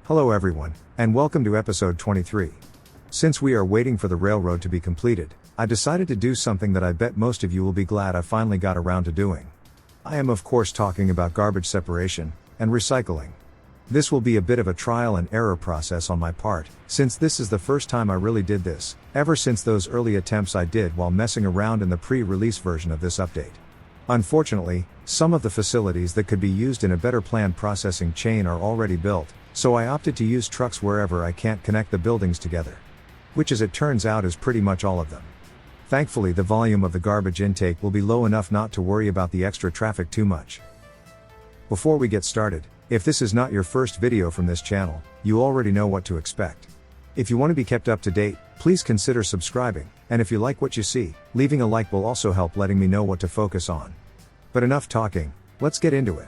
Hello everyone, and welcome to episode 23. Since we are waiting for the railroad to be completed, I decided to do something that I bet most of you will be glad I finally got around to doing. I am of course talking about garbage separation and recycling. This will be a bit of a trial and error process on my part, since this is the first time I really did this, ever since those early attempts I did while messing around in the pre-release version of this update. Unfortunately, some of the facilities that could be used in a better planned processing chain are already built, so I opted to use trucks wherever I can't connect the buildings together. Which as it turns out is pretty much all of them. Thankfully the volume of the garbage intake will be low enough not to worry about the extra traffic too much. Before we get started, if this is not your first video from this channel, you already know what to expect. If you want to be kept up to date, please consider subscribing, and if you like what you see, leaving a like will also help letting me know what to focus on. But enough talking, let's get into it.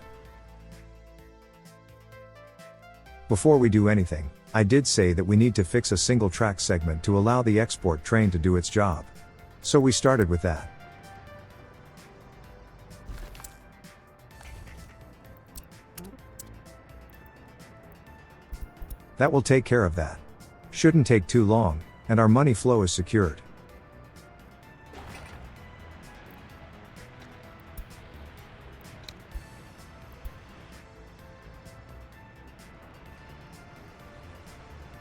Before we do anything, I did say that we need to fix a single track segment to allow the export train to do its job. So we started with that. That will take care of that. Shouldn't take too long, and our money flow is secured.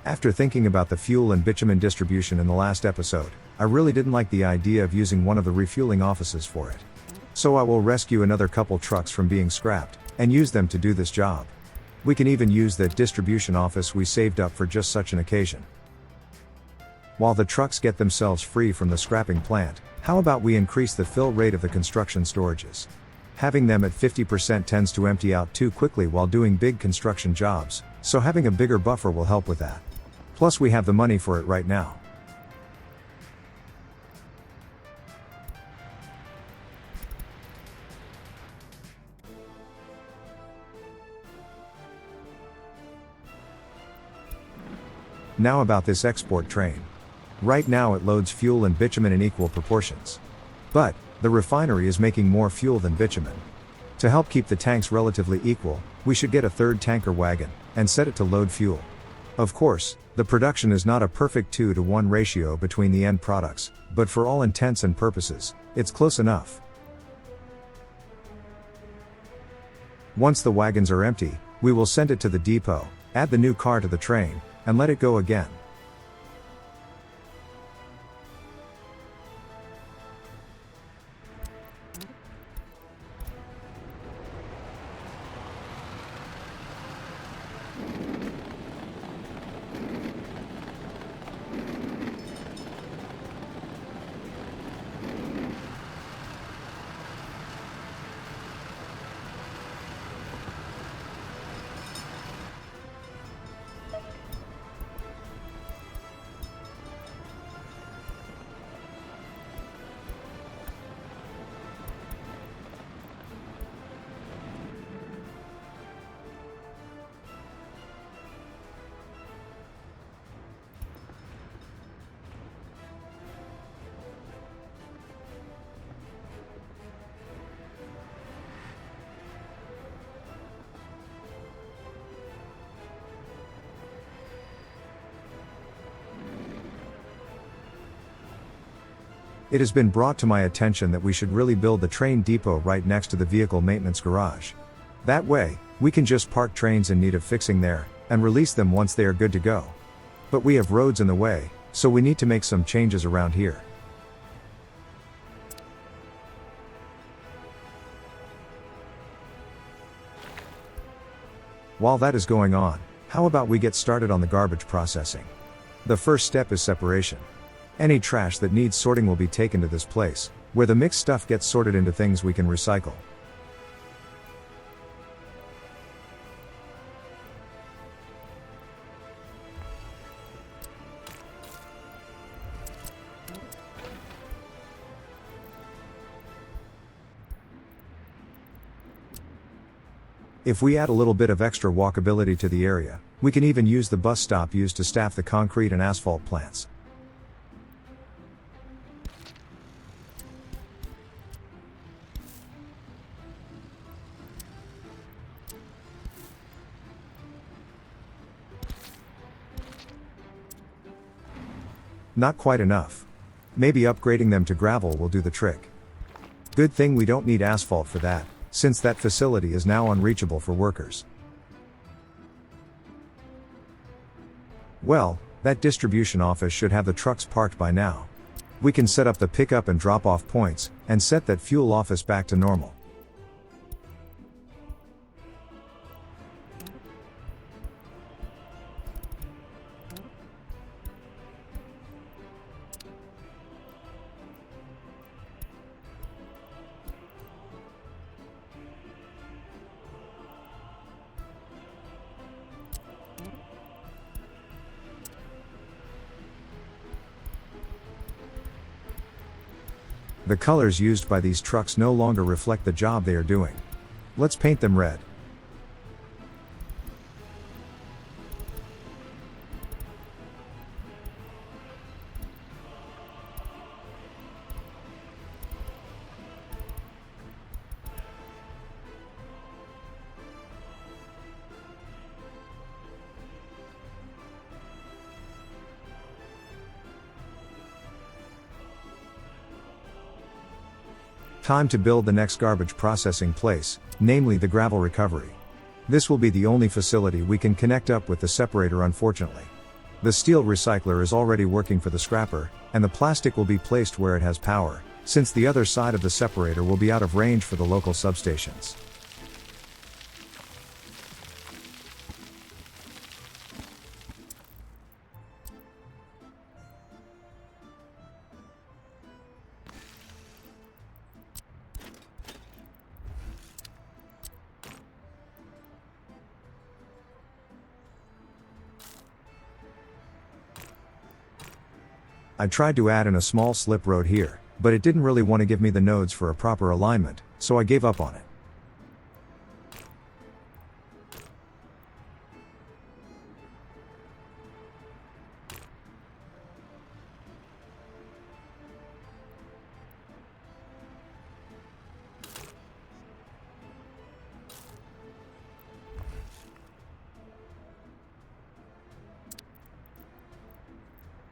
After thinking about the fuel and bitumen distribution in the last episode, I really didn't like the idea of using one of the refueling offices for it. So I will rescue another couple trucks from being scrapped, and use them to do this job. We can even use that distribution office we saved up for just such an occasion. While the trucks get themselves free from the scrapping plant, how about we increase the fill rate of the construction storages? Having them at 50% tends to empty out too quickly while doing big construction jobs, so having a bigger buffer will help with that. Plus we have the money for it right now. Now about this export train. Right now it loads fuel and bitumen in equal proportions. But, the refinery is making more fuel than bitumen. To help keep the tanks relatively equal, we should get a third tanker wagon, and set it to load fuel. Of course, the production is not a perfect 2-to-1 ratio between the end products, but for all intents and purposes, it's close enough. Once the wagons are empty, we will send it to the depot, add the new car to the train, and let it go again. It has been brought to my attention that we should really build the train depot right next to the vehicle maintenance garage. That way, we can just park trains in need of fixing there, and release them once they are good to go. But we have roads in the way, so we need to make some changes around here. While that is going on, how about we get started on the garbage processing? The first step is separation. Any trash that needs sorting will be taken to this place, where the mixed stuff gets sorted into things we can recycle. If we add a little bit of extra walkability to the area, we can even use the bus stop used to staff the concrete and asphalt plants. Not quite enough. Maybe upgrading them to gravel will do the trick. Good thing we don't need asphalt for that, since that facility is now unreachable for workers. Well, that distribution office should have the trucks parked by now. We can set up the pickup and drop-off points, and set that fuel office back to normal. The colors used by these trucks no longer reflect the job they are doing. Let's paint them red. Time to build the next garbage processing place, namely the gravel recovery. This will be the only facility we can connect up with the separator, unfortunately. The steel recycler is already working for the scrapper, and the plastic will be placed where it has power, since the other side of the separator will be out of range for the local substations. I tried to add in a small slip road here, but it didn't really want to give me the nodes for a proper alignment, so I gave up on it.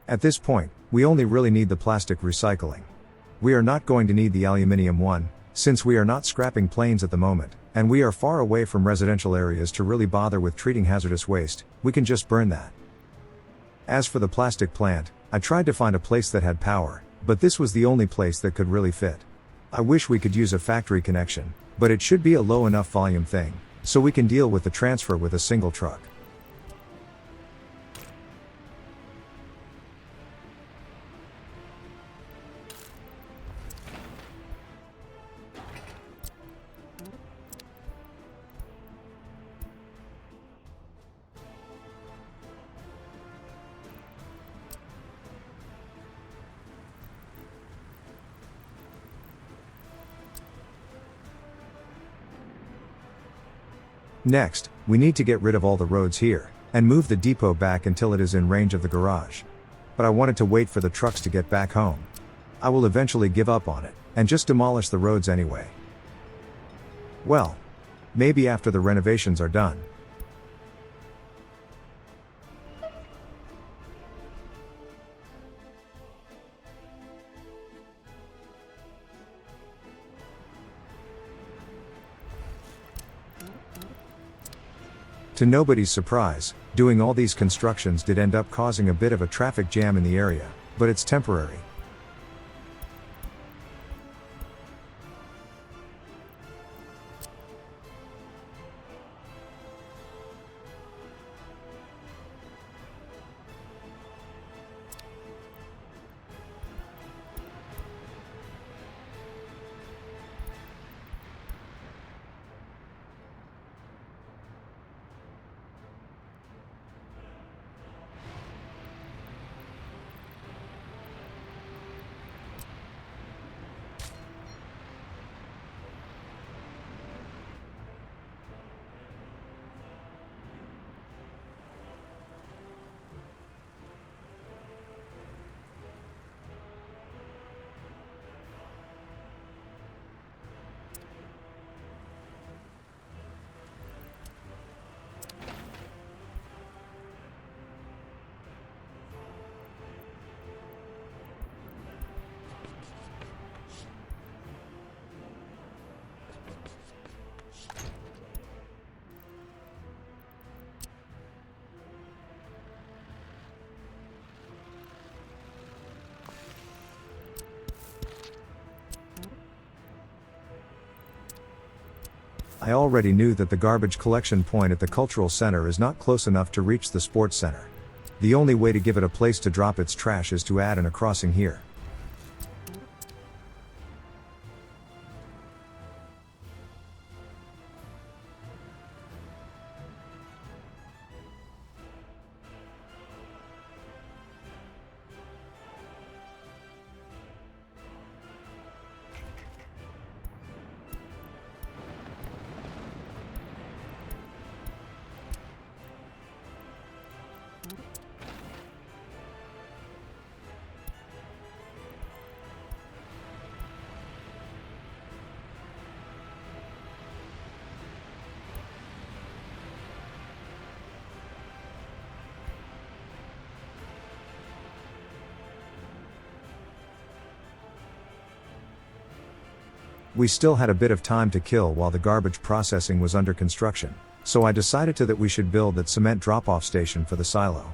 At this point, we only really need the plastic recycling. We are not going to need the aluminium one, since we are not scrapping planes at the moment, and we are far away from residential areas to really bother with treating hazardous waste. We can just burn that. As for the plastic plant, I tried to find a place that had power, but this was the only place that could really fit. I wish we could use a factory connection, but it should be a low enough volume thing, so we can deal with the transfer with a single truck. Next, we need to get rid of all the roads here, and move the depot back until it is in range of the garage. But I wanted to wait for the trucks to get back home. I will eventually give up on it, and just demolish the roads anyway. Well, maybe after the renovations are done. To nobody's surprise, doing all these constructions did end up causing a bit of a traffic jam in the area, but it's temporary. I already knew that the garbage collection point at the cultural center is not close enough to reach the sports center. The only way to give it a place to drop its trash is to add in a crossing here. We still had a bit of time to kill while the garbage processing was under construction, so I decided that we should build that cement drop-off station for the silo.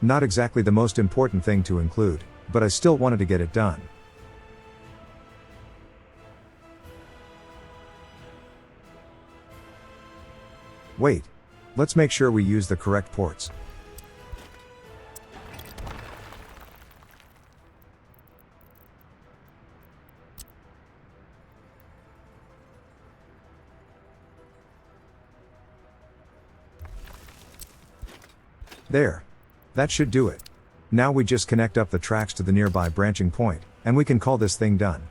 Not exactly the most important thing to include, but I still wanted to get it done. Wait. Let's make sure we use the correct ports. There. That should do it. Now we just connect up the tracks to the nearby branching point, and we can call this thing done.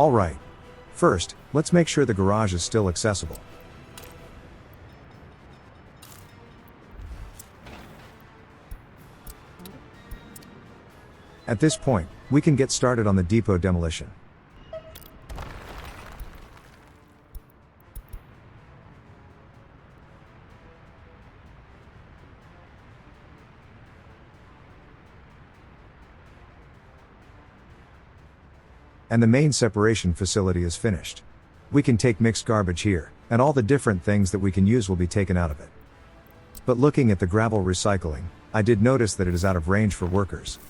Alright. First, let's make sure the garage is still accessible. At this point, we can get started on the depot demolition. And the main separation facility is finished. We can take mixed garbage here, and all the different things that we can use will be taken out of it. But looking at the gravel recycling, I did notice that it is out of range for workers.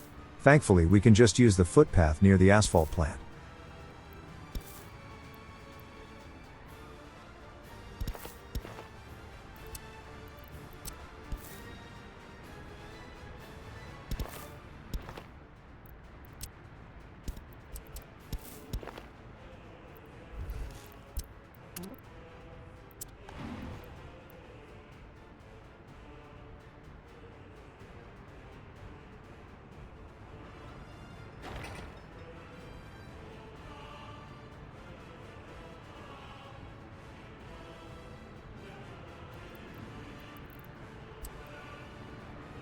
Thankfully, we can just use the footpath near the asphalt plant.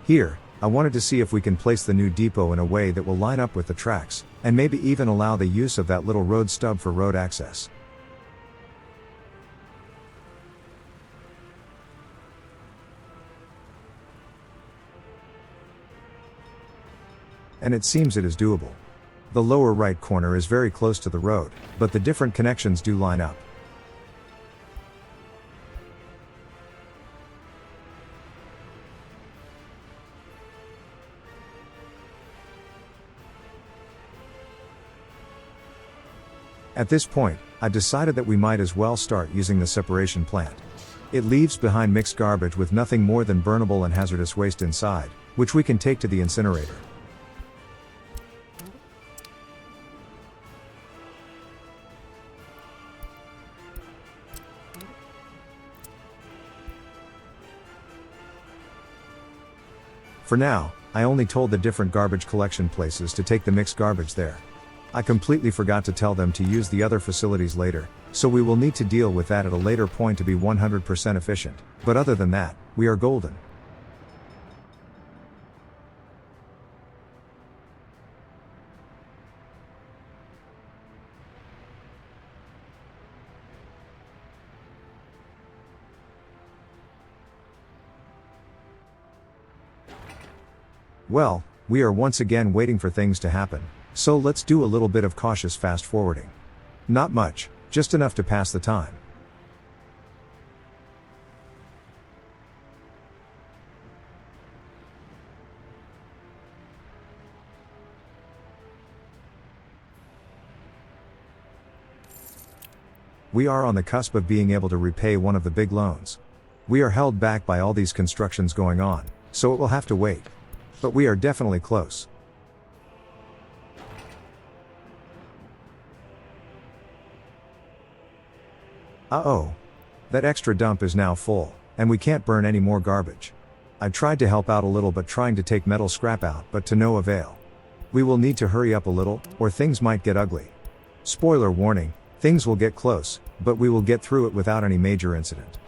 Here, I wanted to see if we can place the new depot in a way that will line up with the tracks, and maybe even allow the use of that little road stub for road access. And it seems it is doable. The lower right corner is very close to the road, but the different connections do line up. At this point, I decided that we might as well start using the separation plant. It leaves behind mixed garbage with nothing more than burnable and hazardous waste inside, which we can take to the incinerator. For now, I only told the different garbage collection places to take the mixed garbage there. I completely forgot to tell them to use the other facilities later, so we will need to deal with that at a later point to be 100% efficient, but other than that, we are golden. Well, we are once again waiting for things to happen, so let's do a little bit of cautious fast forwarding. Not much, just enough to pass the time. We are on the cusp of being able to repay one of the big loans. We are held back by all these constructions going on, so it will have to wait. But we are definitely close. Uh-oh. That extra dump is now full, and we can't burn any more garbage. I tried to help out a little but trying to take metal scrap out, but to no avail. We will need to hurry up a little, or things might get ugly. Spoiler warning, things will get close, but we will get through it without any major incident.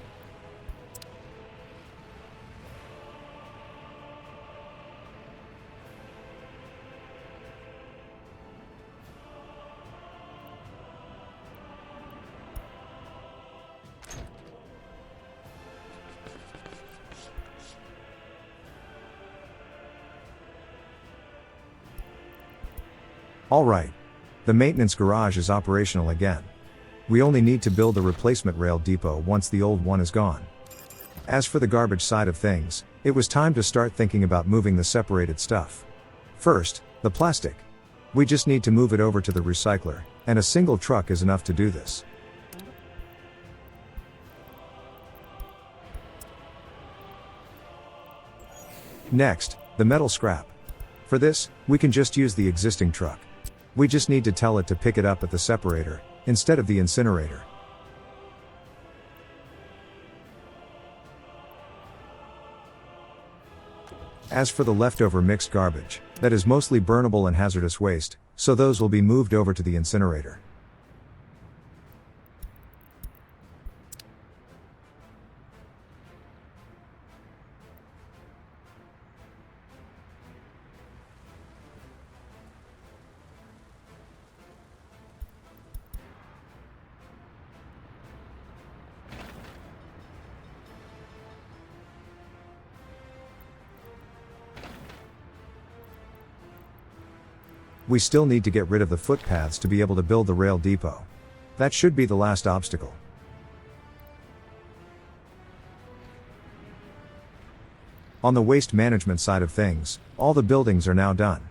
Alright. The maintenance garage is operational again. We only need to build a replacement rail depot once the old one is gone. As for the garbage side of things, it was time to start thinking about moving the separated stuff. First, the plastic. We just need to move it over to the recycler, and a single truck is enough to do this. Next, the metal scrap. For this, we can just use the existing truck. We just need to tell it to pick it up at the separator, instead of the incinerator. As for the leftover mixed garbage, that is mostly burnable and hazardous waste, so those will be moved over to the incinerator. We still need to get rid of the footpaths to be able to build the rail depot. That should be the last obstacle. On the waste management side of things, all the buildings are now done.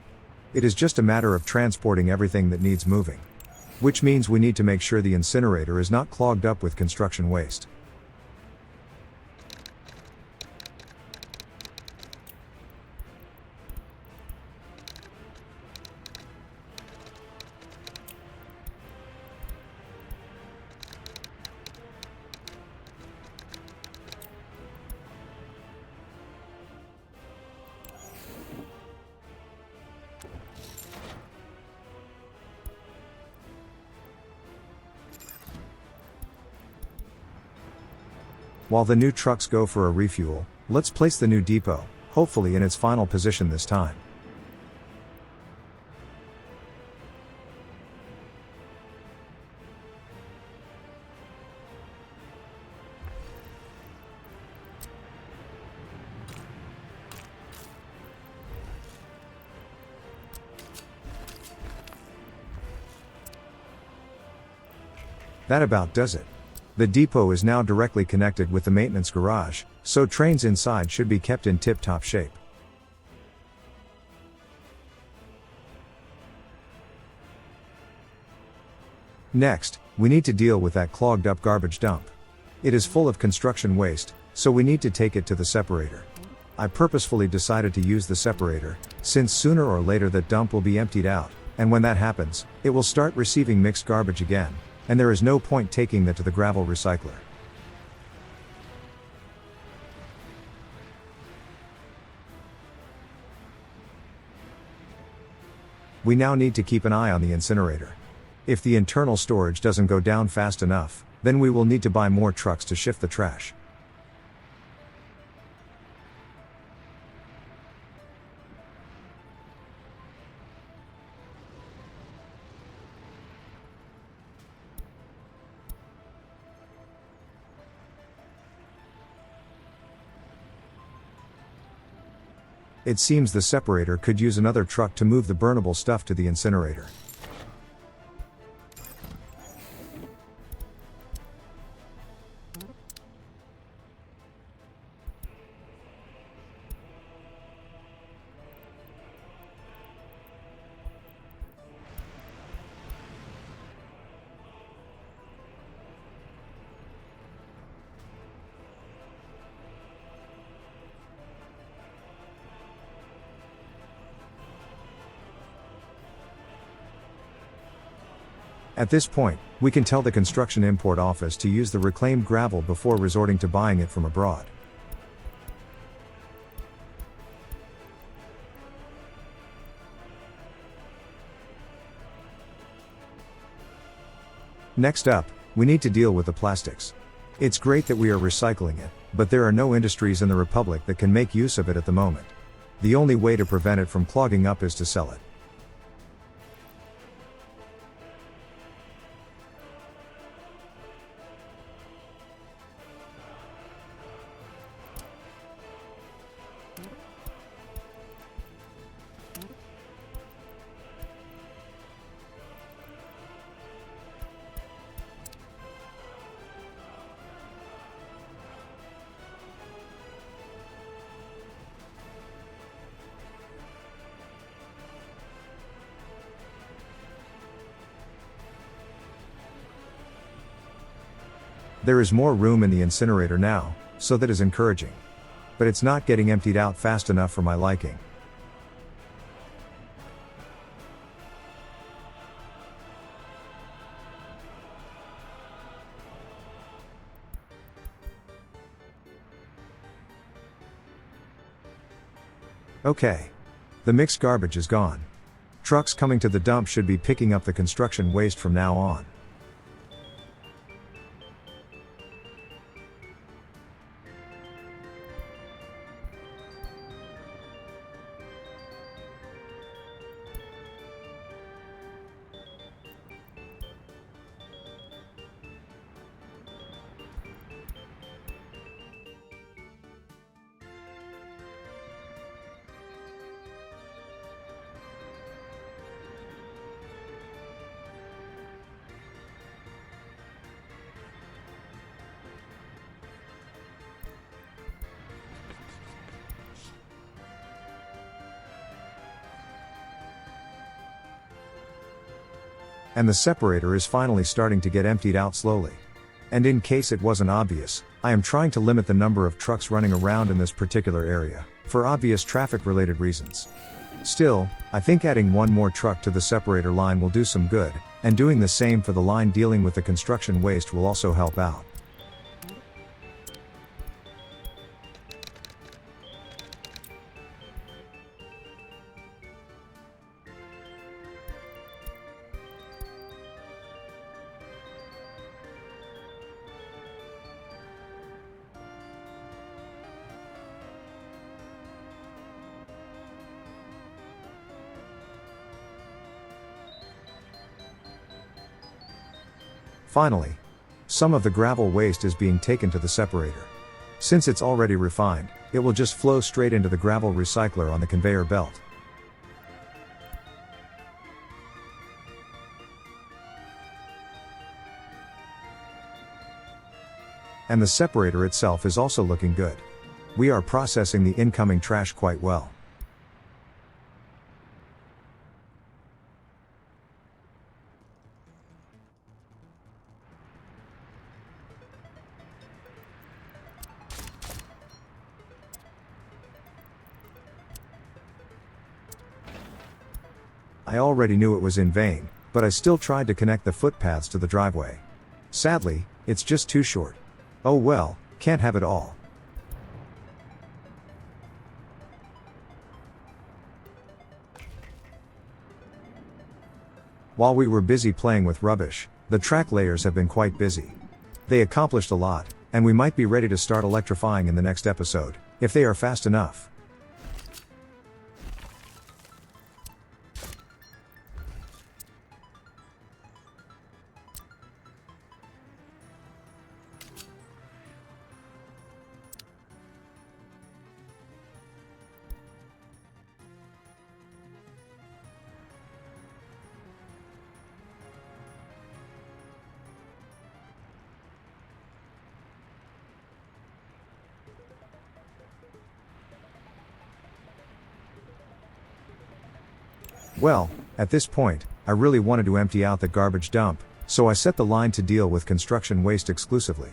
It is just a matter of transporting everything that needs moving. Which means we need to make sure the incinerator is not clogged up with construction waste. While the new trucks go for a refuel, let's place the new depot, hopefully in its final position this time. That about does it. The depot is now directly connected with the maintenance garage, so trains inside should be kept in tip-top shape. Next, we need to deal with that clogged up garbage dump. It is full of construction waste, so we need to take it to the separator. I purposefully decided to use the separator, since sooner or later that dump will be emptied out, and when that happens, it will start receiving mixed garbage again, and there is no point taking that to the gravel recycler. We now need to keep an eye on the incinerator. If the internal storage doesn't go down fast enough, then we will need to buy more trucks to shift the trash. It seems the separator could use another truck to move the burnable stuff to the incinerator. At this point, we can tell the construction import office to use the reclaimed gravel before resorting to buying it from abroad. Next up, we need to deal with the plastics. It's great that we are recycling it, but there are no industries in the Republic that can make use of it at the moment. The only way to prevent it from clogging up is to sell it. There is more room in the incinerator now, so that is encouraging. But it's not getting emptied out fast enough for my liking. Okay. The mixed garbage is gone. Trucks coming to the dump should be picking up the construction waste from now on. And the separator is finally starting to get emptied out slowly. And in case it wasn't obvious, I am trying to limit the number of trucks running around in this particular area, for obvious traffic-related reasons. Still, I think adding one more truck to the separator line will do some good, and doing the same for the line dealing with the construction waste will also help out. Finally, some of the gravel waste is being taken to the separator. Since it's already refined, it will just flow straight into the gravel recycler on the conveyor belt. And the separator itself is also looking good. We are processing the incoming trash quite well. I already knew it was in vain, but I still tried to connect the footpaths to the driveway. Sadly, it's just too short. Oh well, can't have it all. While we were busy playing with rubbish, the track layers have been quite busy. They accomplished a lot, and we might be ready to start electrifying in the next episode, if they are fast enough. Well, at this point, I really wanted to empty out the garbage dump, so I set the line to deal with construction waste exclusively.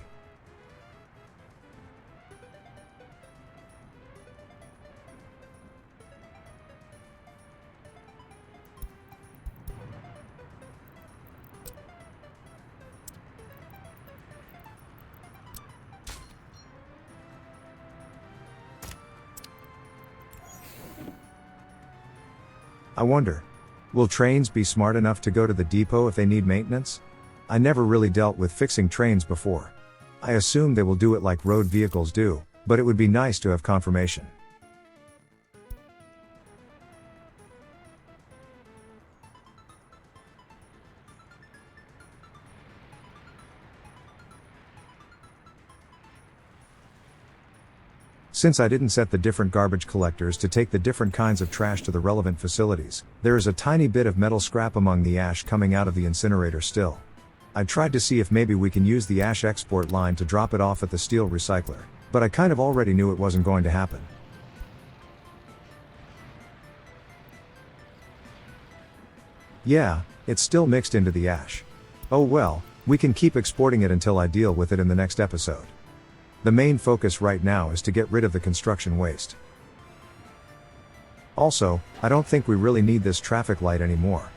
I wonder, will trains be smart enough to go to the depot if they need maintenance? I never really dealt with fixing trains before. I assume they will do it like road vehicles do, but it would be nice to have confirmation. Since I didn't set the different garbage collectors to take the different kinds of trash to the relevant facilities, there is a tiny bit of metal scrap among the ash coming out of the incinerator still. I tried to see if maybe we can use the ash export line to drop it off at the steel recycler, but I kind of already knew it wasn't going to happen. Yeah, it's still mixed into the ash. Oh well, we can keep exporting it until I deal with it in the next episode. The main focus right now is to get rid of the construction waste. Also, I don't think we really need this traffic light anymore.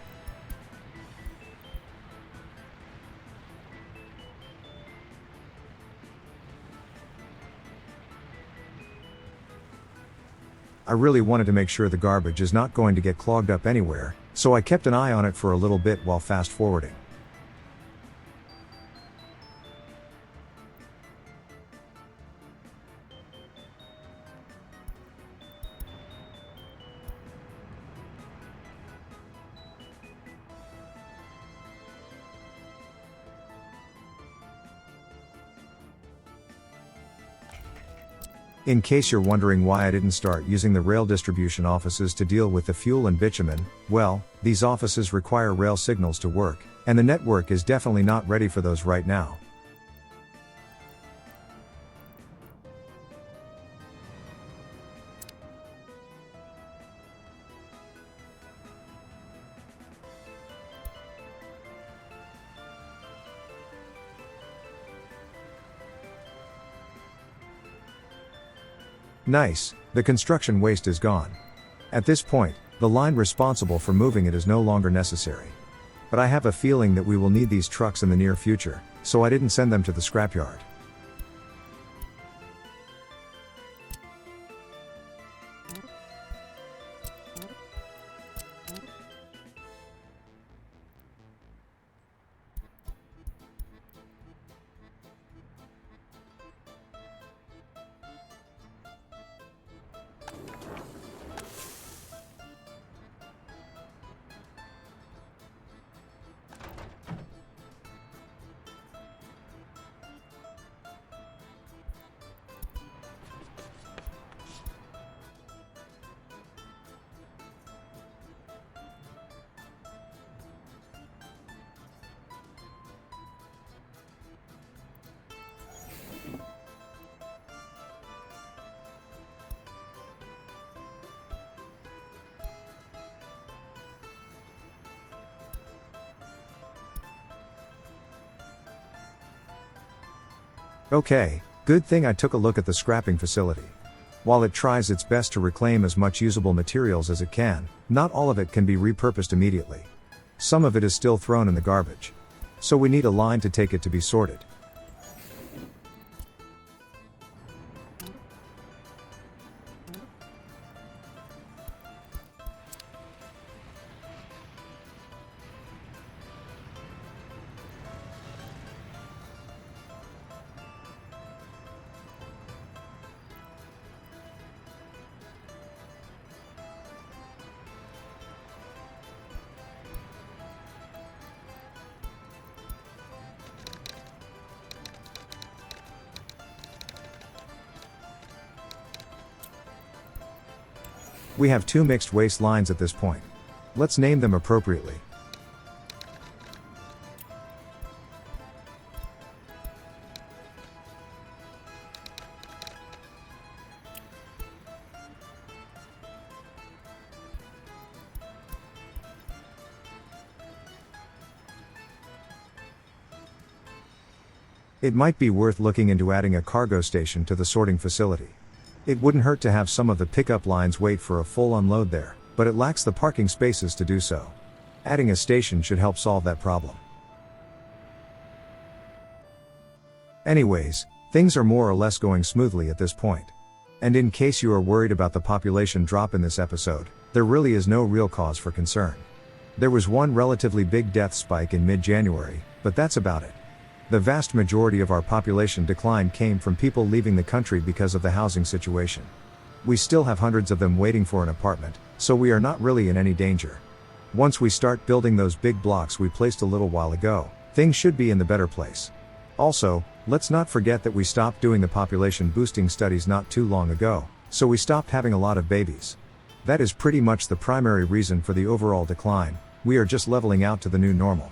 I really wanted to make sure the garbage is not going to get clogged up anywhere, so I kept an eye on it for a little bit while fast forwarding. In case you're wondering why I didn't start using the rail distribution offices to deal with the fuel and bitumen, well, these offices require rail signals to work, and the network is definitely not ready for those right now. Nice, the construction waste is gone. At this point, the line responsible for moving it is no longer necessary. But I have a feeling that we will need these trucks in the near future, so I didn't send them to the scrapyard. Okay, good thing I took a look at the scrapping facility. While it tries its best to reclaim as much usable materials as it can, not all of it can be repurposed immediately. Some of it is still thrown in the garbage. So we need a line to take it to be sorted. We have two mixed waste lines at this point. Let's name them appropriately. It might be worth looking into adding a cargo station to the sorting facility. It wouldn't hurt to have some of the pickup lines wait for a full unload there, but it lacks the parking spaces to do so. Adding a station should help solve that problem. Anyways, things are more or less going smoothly at this point. And in case you are worried about the population drop in this episode, there really is no real cause for concern. There was one relatively big death spike in mid-January, but that's about it. The vast majority of our population decline came from people leaving the country because of the housing situation. We still have hundreds of them waiting for an apartment, so we are not really in any danger. Once we start building those big blocks we placed a little while ago, things should be in the better place. Also, let's not forget that we stopped doing the population boosting studies not too long ago, so we stopped having a lot of babies. That is pretty much the primary reason for the overall decline. We are just leveling out to the new normal.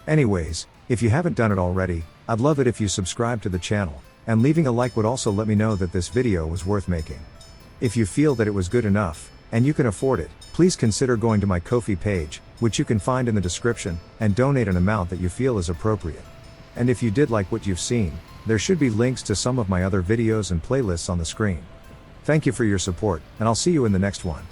Anyways, if you haven't done it already, I'd love it if you subscribe to the channel, and leaving a like would also let me know that this video was worth making. If you feel that it was good enough, and you can afford it, please consider going to my Ko-fi page, which you can find in the description, and donate an amount that you feel is appropriate. And if you did like what you've seen, there should be links to some of my other videos and playlists on the screen. Thank you for your support, and I'll see you in the next one.